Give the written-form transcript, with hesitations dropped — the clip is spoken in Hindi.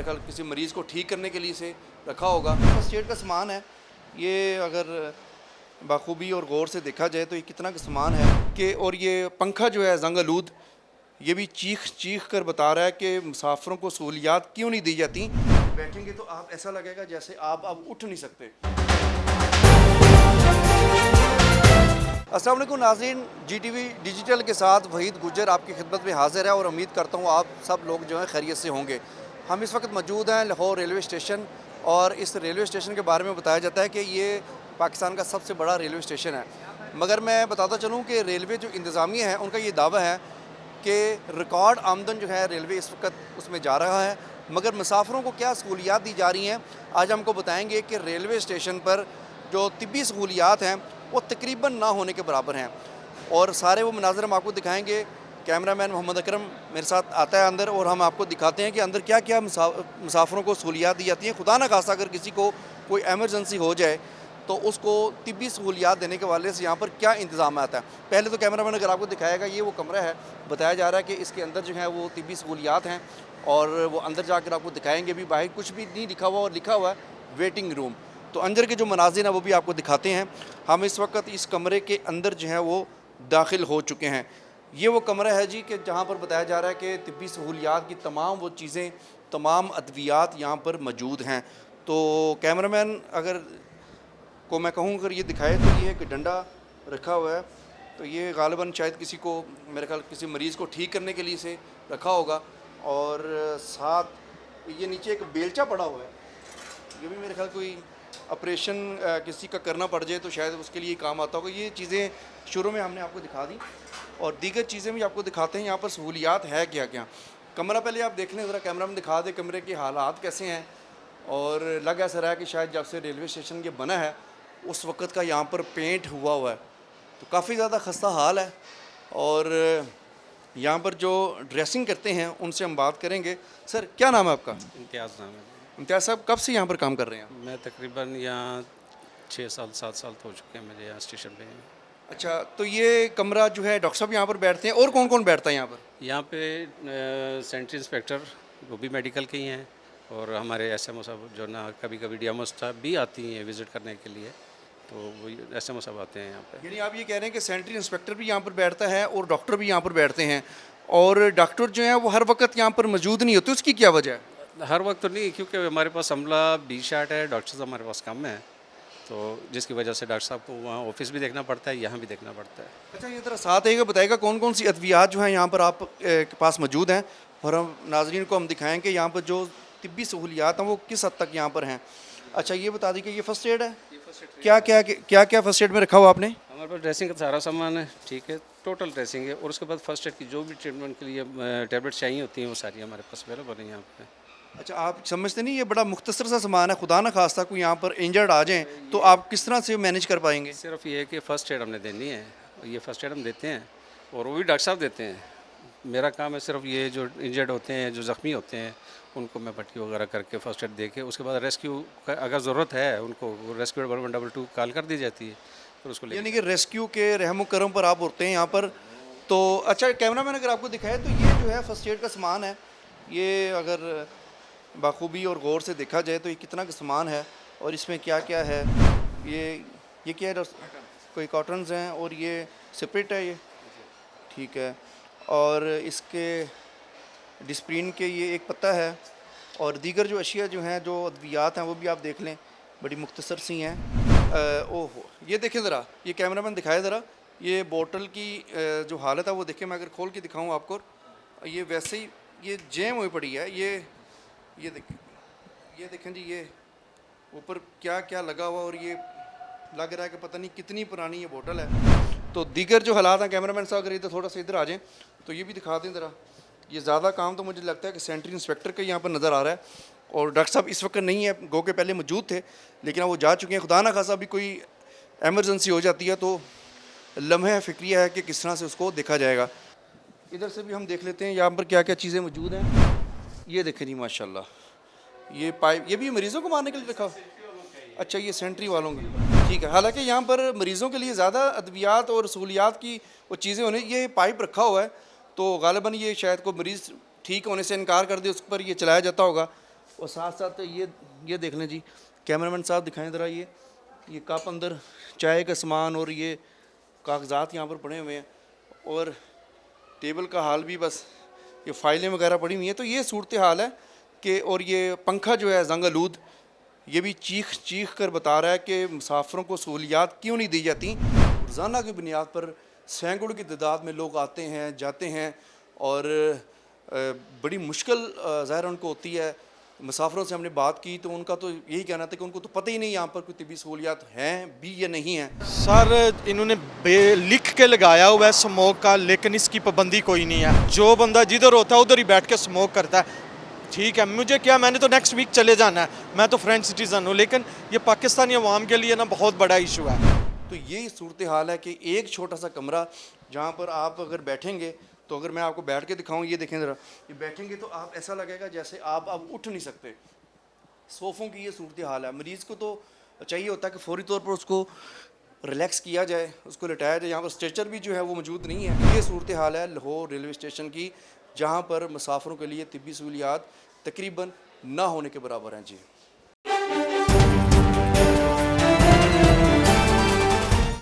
ख्याल किसी मरीज़ को ठीक करने के लिए से रखा होगा। फर्स्ट एड का सामान है ये, अगर बाखूबी और गौर से देखा जाए तो ये कितना का सामान है कि, और ये पंखा जो है जंग-आलूद, ये भी चीख चीख कर बता रहा है कि मुसाफिरों को सहूलियात क्यों नहीं दी जाती। बैठेंगे तो आप ऐसा लगेगा जैसे आप अब उठ नहीं सकते। अस्सलाम वालेकुम नाज़रीन, GTV डिजिटल के साथ वहीद गुजर आपकी खिदमत में हाज़िर है और उम्मीद करता हूँ आप सब लोग जो हैं खैरियत से होंगे। हम इस वक्त मौजूद हैं लाहौर रेलवे स्टेशन, और इस रेलवे स्टेशन के बारे में बताया जाता है कि ये पाकिस्तान का सबसे बड़ा रेलवे स्टेशन है। मगर मैं बताता चलूँ कि रेलवे जो इंतज़ामिया है उनका ये दावा है कि रिकॉर्ड आमदन जो है रेलवे इस वक्त उसमें जा रहा है, मगर मुसाफिरों को क्या सहूलियात दी जा रही हैं आज हमको बताएँगे कि रेलवे स्टेशन पर जो तिब्बी सहूलियात हैं वो तकरीबन ना होने के बराबर हैं, और सारे वो मनाज़र हम आपको दिखाएंगे। कैमरामैन मोहम्मद अकरम मेरे साथ आता है अंदर, और हम आपको दिखाते हैं कि अंदर क्या क्या मुसाफिरों को सहूलियात दी जाती हैं। खुदा न खास्ता अगर किसी को कोई एमरजेंसी हो जाए तो उसको तिब्बी सहूलियात देने के वाले से यहाँ पर क्या इंतज़ाम आता है। पहले तो कैमरामैन अगर आपको दिखाएगा, ये वो कमरा है, बताया जा रहा है कि इसके अंदर जो है वो तिब्बी सहूलियात हैं, और वो अंदर जाकर आपको दिखाएँगे भी। बाहर कुछ भी नहीं लिखा हुआ, और लिखा हुआ है वेटिंग रूम। तो अंदर के जो मनाज़िर हैं वो भी आपको दिखाते हैं। हम इस वक्त इस कमरे के अंदर जो है वो दाखिल हो चुके हैं। ये वो कमरा है जी कि जहाँ पर बताया जा रहा है कि तिब्बी सहूलियात की तमाम वो चीज़ें, तमाम अद्वियात यहाँ पर मौजूद हैं। तो कैमरामैन अगर को मैं कहूँ अगर ये दिखाए तो ये एक डंडा रखा हुआ है, तो ये गालिबन शायद किसी को, मेरे ख्याल किसी मरीज़ को ठीक करने के लिए से रखा होगा। और साथ ये नीचे एक बेलचा पड़ा हुआ है, ये भी मेरे ख्याल कोई ऑपरेशन किसी का करना पड़ जाए तो शायद उसके लिए काम आता होगा। ये चीज़ें शुरू में हमने आपको दिखा दी, और दीगर चीज़ें भी आपको दिखाते हैं यहाँ पर सहूलियात है क्या क्या। कमरा पहले आप देख लें ज़रा, कैमरा में दिखा दे कमरे के हालात कैसे हैं। और लग ऐसा रहा है कि शायद जब से रेलवे स्टेशन ये बना है उस वक़्त का यहाँ पर पेंट हुआ है, तो काफ़ी ज़्यादा खस्ता हाल है। और यहाँ पर जो ड्रेसिंग करते हैं उनसे हम बात करेंगे। सर क्या नाम है आपका? इम्तियाज़ नाम है। इम्तियाज़ साहब कब से यहाँ पर काम कर रहे हैं? मैं तकरीबन यहाँ 6 साल 7 साल तो हो चुके हैं मुझे यहाँ स्टेशन पे। अच्छा, तो ये कमरा जो है डॉक्टर साहब यहाँ पर बैठते हैं, और कौन कौन बैठता है यहाँ पर? यहाँ पे सेंट्री इंस्पेक्टर वो भी मेडिकल के ही हैं, और हमारे SMO साहब जो ना कभी कभी DMO साहब भी आती हैं विज़िट करने के लिए, तो वो SMO साहब आते हैं यहाँ पे। यानी आप ये कह रहे हैं कि सेंट्री इंस्पेक्टर भी यहाँ पर बैठता है और डॉक्टर भी यहाँ पर बैठते हैं, और डॉक्टर जो है वो हर वक्त यहाँ पर मौजूद नहीं होते, उसकी क्या वजह है? हर वक्त तो नहीं, क्योंकि हमारे पास अमला 20 शाट है, डॉक्टर्स हमारे पास कम है, तो जिसकी वजह से डॉक्टर साहब को वहाँ ऑफिस भी देखना पड़ता है, यहाँ भी देखना पड़ता है। अच्छा, ये तरह साथ आएगा, बताएगा कौन कौन सी अद्वियात जो हैं यहाँ पर आप के पास मौजूद हैं, और हम नाज़रीन को हम दिखाएँ कि यहाँ पर जो तिब्बी सहूलियात हैं वो किस हद तक यहाँ पर हैं। अच्छा, ये बता दी कि ये फ़र्स्ट एड है, क्या फ़र्स्ट एड में रखा हुआ आपने? हमारे पास ड्रेसिंग का सारा सामान है, ठीक है, टोटल ड्रेसिंग है, और उसके बाद फर्स्ट एड की जो भी ट्रीटमेंट के लिए टैबलेट्स चाहिए होती हैं वो सारी हमारे पास अवेलेबल है यहाँ पे। अच्छा, आप समझते नहीं ये बड़ा मुख्तसर सा सामान है, खुदा ना खास्ता कोई यहाँ पर इंजर्ड आ जाए तो आप किस तरह से मैनेज कर पाएंगे? सिर्फ ये है कि फ़र्स्ट एड हमने देनी है, ये फ़र्स्ट एड हम देते हैं, और वो भी डॉक्टर साहब देते हैं। मेरा काम है सिर्फ ये जो इंजर्ड होते हैं, जो ज़ख्मी होते हैं, उनको मैं पट्टी वगैरह करके फ़र्स्ट एड दे के, उसके बाद रेस्क्यू का अगर ज़रूरत है उनको रेस्क्यू 1122 कॉल कर दी जाती है, फिर उसको यानी कि रेस्क्यू के रहमो करम पर आप होते हैं यहाँ पर। तो अच्छा, कैमरा मैन अगर आपको दिखाए तो ये जो है फर्स्ट एड का सामान है, ये अगर बाखूबी और गौर से देखा जाए तो ये कितना का सामान है, और इसमें क्या क्या है। ये क्या है? कोई कॉटन्स हैं, और ये स्प्रिट है, ये ठीक है, और इसके डिस्प्रिन के ये एक पत्ता है, और दीगर जो अशिया जो हैं, जो अद्वियात हैं, वो भी आप देख लें, बड़ी मुख्तसर सी हैं। ओहो, ये देखें ज़रा, ये कैमरामैन दिखाए ज़रा, ये बोतल की जो हालत है वो देखें। मैं अगर खोल के दिखाऊँ आपको, ये वैसे ही ये जैम हुई पड़ी है। ये देखें जी, ये ऊपर क्या क्या लगा हुआ, और ये लग रहा है कि पता नहीं कितनी पुरानी ये बोतल है। तो दीगर जो हालात हैं, कैमरामैन साहब अगर इधर थोड़ा सा इधर आ जाएँ तो ये भी दिखा दें ज़रा। ये ज़्यादा काम तो मुझे लगता है कि सेंट्री इंस्पेक्टर का यहाँ पर नज़र आ रहा है, और डॉक्टर साहब इस वक्त नहीं है, गो के पहले मौजूद थे लेकिन वो जा चुके हैं। खुदा ना खासा भी कोई एमरजेंसी हो जाती है तो लम्हे फ़िक्रिया है कि किस तरह से उसको देखा जाएगा। इधर से भी हम देख लेते हैं यहाँ पर क्या क्या चीज़ें मौजूद हैं। ये देखें जी, माशाल्लाह, ये पाइप, ये भी मरीज़ों को मारने के लिए रखा। अच्छा, ये सेंट्री वालों का, ठीक है। हालांकि यहाँ पर मरीज़ों के लिए ज़्यादा अद्वियात और सहूलियात की वो चीज़ें होने, ये पाइप रखा हुआ है, तो गालिबन ये शायद कोई मरीज़ ठीक होने से इनकार कर दे, उस पर ये चलाया जाता होगा। और साथ साथ ये देख लें जी, कैमरामैन साहब दिखाएं ज़रा, ये कप अंदर चाय का सामान और ये कागजात यहाँ पर पड़े हुए हैं, और टेबल का हाल भी बस ये फाइलें वगैरह पड़ी हुई हैं। तो ये सूरत हाल है कि, और ये पंखा जो है जंग आलूद, ये भी चीख चीख कर बता रहा है कि मुसाफिरों को सहूलियात क्यों नहीं दी जाती। रोज़ाना की बुनियाद पर सैकड़ों की तादाद में लोग आते हैं जाते हैं, और बड़ी मुश्किल ज़ाहिर उनको होती है। मुसाफिरों से हमने बात की तो उनका तो यही कहना था कि उनको तो पता ही नहीं यहाँ पर कोई तिब्बी सहूलियात हैं भी या नहीं हैं। सर इन्होंने लिख के लगाया हुआ है स्मोक का, लेकिन इसकी पाबंदी कोई नहीं है। जो बंदा जिधर होता है उधर ही बैठ के स्मोक करता है, ठीक है, मुझे क्या, मैंने तो नेक्स्ट वीक चले जाना है, मैं तो फ्रेंच सिटीज़न हूँ, लेकिन ये पाकिस्तानी अवाम के लिए ना बहुत बड़ा इशू है। तो यही सूरत हाल है कि एक छोटा सा कमरा जहाँ पर आप अगर बैठेंगे, तो अगर मैं आपको बैठ के दिखाऊं, ये देखें ज़रा, ये बैठेंगे तो आप ऐसा लगेगा जैसे आप अब उठ नहीं सकते। सोफ़ों की ये सूरत हाल है। मरीज़ को तो चाहिए होता है कि फ़ौरी तौर पर उसको रिलैक्स किया जाए, उसको लिटाया जाए। यहाँ पर स्ट्रेचर भी जो है वो मौजूद नहीं है। ये सूरत हाल है लाहौर रेलवे स्टेशन की, जहाँ पर मुसाफिरों के लिए तिब्बी सहूलियात तकरीबन ना होने के बराबर हैं जी।